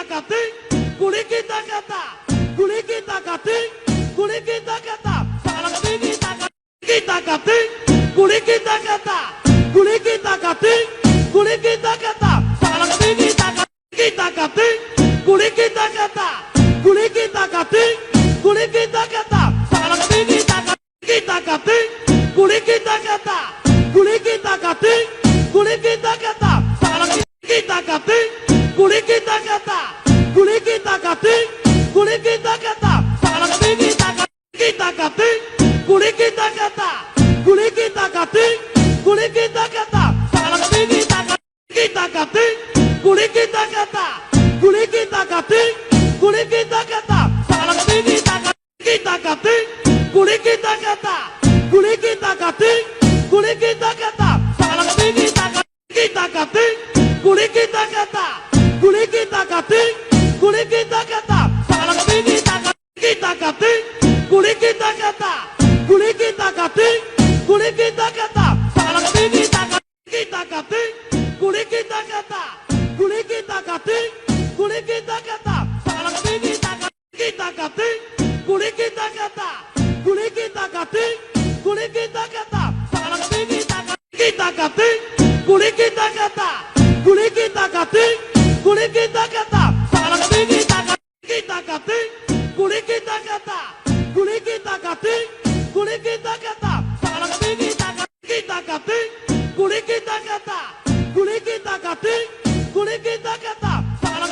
kating, kulit kita kata, kulit kita kating, kulit kita kata, salah kita kating, kulit kita kata, kulit kita kating, kulit kita kata, salah kita kating, kulit kita kata, kulit kita kating, kulit kita kata, salah kita kating, kulit kita kata, kulit kita kating, kulit kita kata, salah kita kating, kulit kita kata, kulit kita kating, kulit kita kata, salah kita kating, kulit kita kata, kulit kita kating, kulit kita kata, salah kita kating, kulit kita kata, kulit kita kating, kulit kita kata, salah kita kating, kulit kita kata, kulit kita kating, kulit kita kata, salah kita kating, kulit kita kata, kulit kita kating, kulit kita kata, salah kita kating, kulit kita kata, kulit kita kating, kulit kita kata, salah kita kating, kulit kita kata, kulit kita kating, kulit kita kata, salah kita kating, kulit kita kata, kulit kita kating, kulit kita kata, salah kita kating, kulit kita kata, kulit kita kating, kulit kita kata, salah kita kating, kulit kita kata, kulit kita kating, kulit kita kata, salah kita kating, kulit kita kata, kulit kita kating, kulit kita kata, salah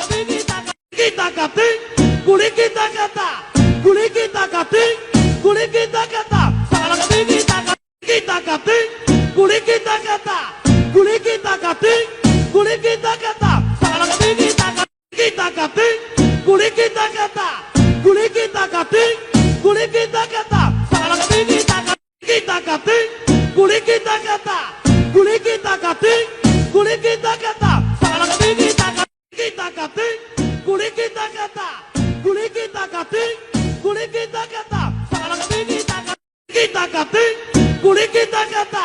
kita kating, kulit kita kata, kulit kita kating, kulit kita kata, salah kita kating, kulit kita kata, kulit kita kating, kulit kita kata, salah kita kating, kulit kita kata, kulit kita kating, kulit kita kata, salah kita kating, kulit kita kata, kulit kita kating, kulit kita kata, salah kita kating, kulit kita kata, kulit kita kating, kulit kita kata, salah kita kating, kulit kita kata,